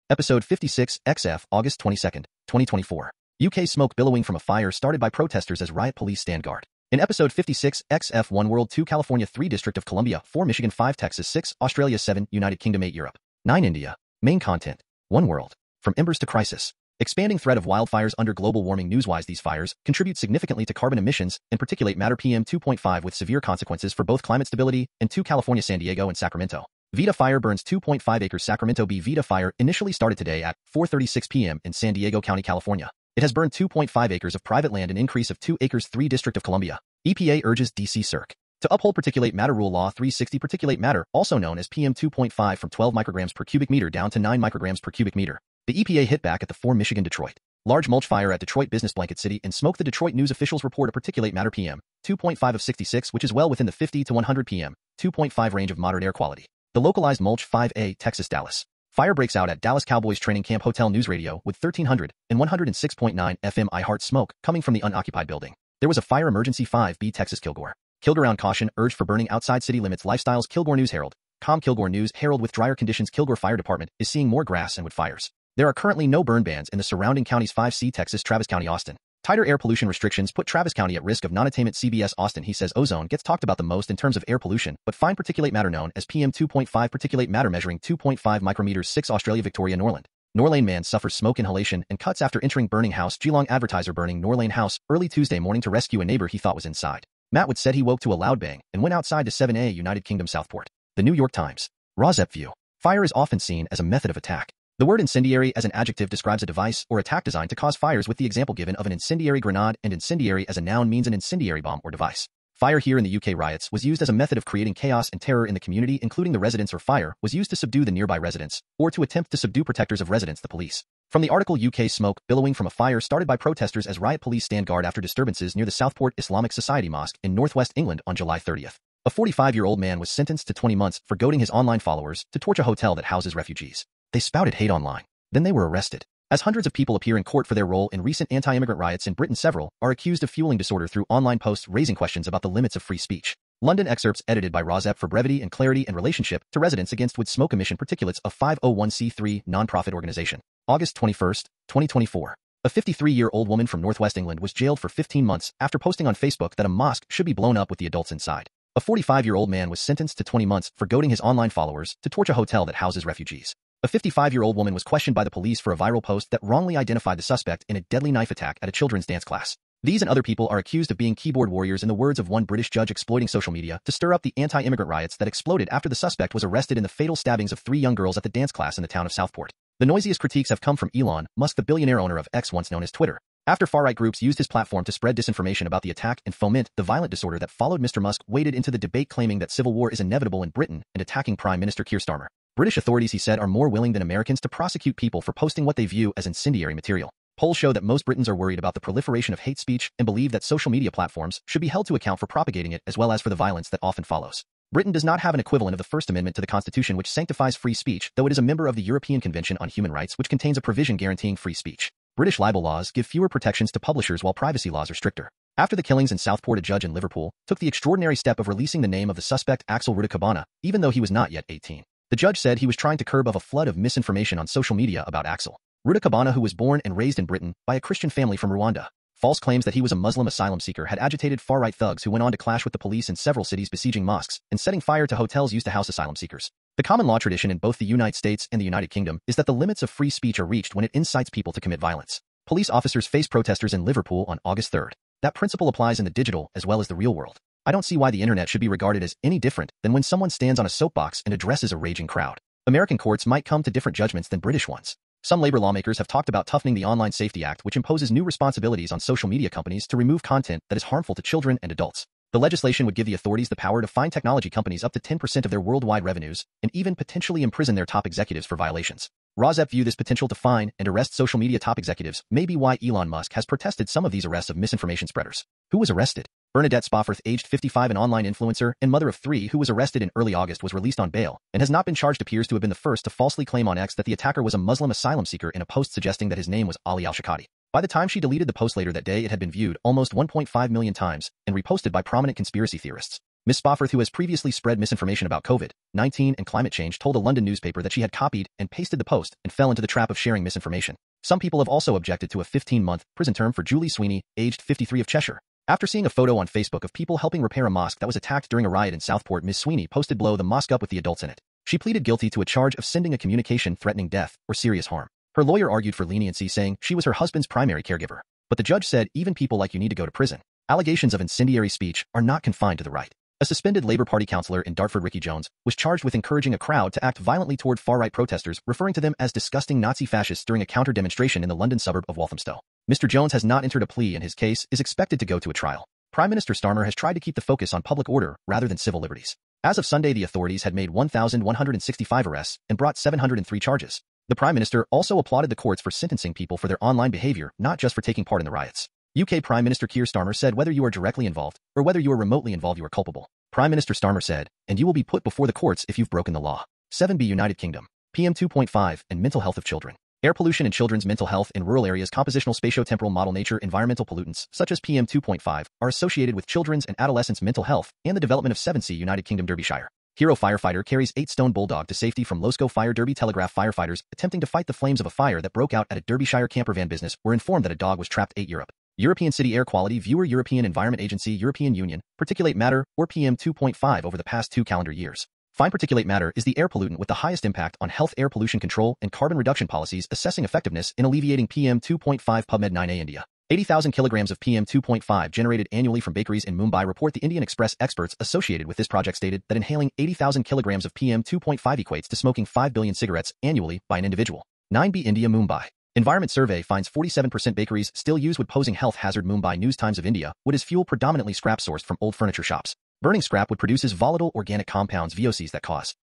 Episode 56, XF, August 22nd, 2024. UK smoke billowing from a fire started by protesters as riot police stand guard. In episode 56, XF 1 World 2 California 3 District of Columbia 4 Michigan 5 Texas 6 Australia 7 United Kingdom 8 Europe 9 India. Main content. 1 World. From embers to crisis. Expanding threat of wildfires under global warming. Newswise, these fires contribute significantly to carbon emissions and particulate matter PM 2.5 with severe consequences for both climate stability and to California, San Diego, and Sacramento. Vita fire burns 2.5 acres. Sacramento B. Vita fire initially started today at 4:36 p.m. in San Diego County, California. It has burned 2.5 acres of private land, an increase of 2 acres. 3 District of Columbia. EPA urges DC Circ. to uphold Particulate Matter Rule Law 360. Particulate matter, also known as PM 2.5, from 12 micrograms per cubic meter down to 9 micrograms per cubic meter. The EPA hit back at the 4 Michigan Detroit. Large mulch fire at Detroit business Blanket City and smoke. The Detroit News officials report a particulate matter PM 2.5 of 66, which is well within the 50 to 100 PM 2.5 range of moderate air quality. The localized mulch 5A, Texas, Dallas. Fire breaks out at Dallas Cowboys training camp. Hotel News Radio with 1300 and 106.9 FM. I heart smoke coming from the unoccupied building. There was a fire emergency. 5B, Texas. Kilgore around caution urged for burning outside city limits. Lifestyles. Kilgore News Herald. Kilgore News Herald with drier conditions. Kilgore Fire Department is seeing more grass and wood fires. There are currently no burn bans in the surrounding counties. 5C, Texas. Travis County, Austin. Tighter air pollution restrictions put Travis County at risk of non-attainment. CBS Austin. He says ozone gets talked about the most in terms of air pollution, but fine particulate matter known as PM 2.5 particulate matter measuring 2.5 micrometers. 6 Australia. Victoria, Norland. Norlane man suffers smoke inhalation and cuts after entering burning house. Geelong advertiser burning Norlane house early Tuesday morning to rescue a neighbor he thought was inside. Matt Wood said he woke to a loud bang and went outside to 7A, United Kingdom, Southport. The New York Times. Rozep view. Fire is often seen as a method of attack. The word incendiary as an adjective describes a device or attack designed to cause fires, with the example given of an incendiary grenade, and incendiary as a noun means an incendiary bomb or device. Fire here in the UK. Riots was used as a method of creating chaos and terror in the community, including the residents, or fire was used to subdue the nearby residents or to attempt to subdue protectors of residents, the police. From the article, UK smoke billowing from a fire started by protesters as riot police stand guard after disturbances near the Southport Islamic Society Mosque in northwest England on July 30th. A 45-year-old man was sentenced to 20 months for goading his online followers to torch a hotel that houses refugees. They spouted hate online. Then they were arrested. As hundreds of people appear in court for their role in recent anti-immigrant riots in Britain, several are accused of fueling disorder through online posts raising questions about the limits of free speech. London excerpts edited by Rozep for brevity and clarity and relationship to Residents Against Wood Smoke Emission Particulates, a 501c3 nonprofit organization. August 21st, 2024. A 53-year-old woman from northwest England was jailed for 15 months after posting on Facebook that a mosque should be blown up with the adults inside. A 45-year-old man was sentenced to 20 months for goading his online followers to torch a hotel that houses refugees. A 55-year-old woman was questioned by the police for a viral post that wrongly identified the suspect in a deadly knife attack at a children's dance class. These and other people are accused of being keyboard warriors, in the words of one British judge, exploiting social media to stir up the anti-immigrant riots that exploded after the suspect was arrested in the fatal stabbings of 3 young girls at the dance class in the town of Southport. The noisiest critiques have come from Elon Musk, the billionaire owner of X, once known as Twitter, after far-right groups used his platform to spread disinformation about the attack and foment the violent disorder that followed. Mr. Musk waded into the debate claiming that civil war is inevitable in Britain and attacking Prime Minister Keir Starmer. British authorities, he said, are more willing than Americans to prosecute people for posting what they view as incendiary material. Polls show that most Britons are worried about the proliferation of hate speech and believe that social media platforms should be held to account for propagating it, as well as for the violence that often follows. Britain does not have an equivalent of the First Amendment to the Constitution, which sanctifies free speech, though it is a member of the European Convention on Human Rights, which contains a provision guaranteeing free speech. British libel laws give fewer protections to publishers, while privacy laws are stricter. After the killings in Southport, a judge in Liverpool took the extraordinary step of releasing the name of the suspect, Axel Rudakabana, even though he was not yet 18. The judge said he was trying to curb a flood of misinformation on social media about Axel Rudakabana, who was born and raised in Britain by a Christian family from Rwanda. False claims that he was a Muslim asylum seeker had agitated far-right thugs who went on to clash with the police in several cities, besieging mosques and setting fire to hotels used to house asylum seekers. The common law tradition in both the United States and the United Kingdom is that the limits of free speech are reached when it incites people to commit violence. Police officers faced protesters in Liverpool on August 3rd. That principle applies in the digital as well as the real world. I don't see why the internet should be regarded as any different than when someone stands on a soapbox and addresses a raging crowd. American courts might come to different judgments than British ones. Some labor lawmakers have talked about toughening the Online Safety Act, which imposes new responsibilities on social media companies to remove content that is harmful to children and adults. The legislation would give the authorities the power to fine technology companies up to 10% of their worldwide revenues and even potentially imprison their top executives for violations. Rozep view this potential to fine and arrest social media top executives may be why Elon Musk has protested some of these arrests of misinformation spreaders. Who was arrested? Bernadette Spofford, aged 55, an online influencer and mother of 3 who was arrested in early August, was released on bail and has not been charged. Appears to have been the first to falsely claim on X that the attacker was a Muslim asylum seeker in a post suggesting that his name was Ali Al-Shakati. By the time she deleted the post later that day, it had been viewed almost 1.5 million times and reposted by prominent conspiracy theorists. Ms. Spofford, who has previously spread misinformation about COVID-19 and climate change, told a London newspaper that she had copied and pasted the post and fell into the trap of sharing misinformation. Some people have also objected to a 15-month prison term for Julie Sweeney, aged 53 of Cheshire. After seeing a photo on Facebook of people helping repair a mosque that was attacked during a riot in Southport, Ms. Sweeney posted "Blow the mosque up with the adults in it." She pleaded guilty to a charge of sending a communication threatening death or serious harm. Her lawyer argued for leniency, saying she was her husband's primary caregiver. But the judge said even people like you need to go to prison. Allegations of incendiary speech are not confined to the right. A suspended Labour Party councillor in Dartford, Ricky Jones, was charged with encouraging a crowd to act violently toward far-right protesters, referring to them as disgusting Nazi fascists during a counter-demonstration in the London suburb of Walthamstow. Mr. Jones has not entered a plea and his case is expected to go to a trial. Prime Minister Starmer has tried to keep the focus on public order rather than civil liberties. As of Sunday, the authorities had made 1,165 arrests and brought 703 charges. The Prime Minister also applauded the courts for sentencing people for their online behavior, not just for taking part in the riots. UK Prime Minister Keir Starmer said whether you are directly involved or whether you are remotely involved, you are culpable. Prime Minister Starmer said, and you will be put before the courts if you've broken the law. 7b United Kingdom. PM 2.5 and mental health of children. Air pollution and children's mental health in rural areas. Compositional spatio-temporal model nature environmental pollutants, such as PM 2.5, are associated with children's and adolescents' mental health and the development of 7c United Kingdom Derbyshire. Hero firefighter carries 8-stone bulldog to safety from Losco Fire. Derby Telegraph. Firefighters attempting to fight the flames of a fire that broke out at a Derbyshire campervan business were informed that a dog was trapped. 8 Europe. European City Air Quality Viewer. European Environment Agency. European Union. Particulate matter, or PM 2.5. Over the past 2 calendar years, fine particulate matter is the air pollutant with the highest impact on health. Air pollution control and carbon reduction policies assessing effectiveness in alleviating PM 2.5. PubMed. 9a India. 80,000 kilograms of PM 2.5 generated annually from bakeries in Mumbai. Report. The Indian Express experts associated with this project stated that inhaling 80,000 kilograms of PM 2.5 equates to smoking 5 billion cigarettes annually by an individual. 9b India. Mumbai. Environment survey finds 47% bakeries still use wood, posing health hazard. Mumbai. News Times of India. Wood is fuel, predominantly scrap sourced from old furniture shops. Burning scrap wood produces volatile organic compounds, VOCs, that cause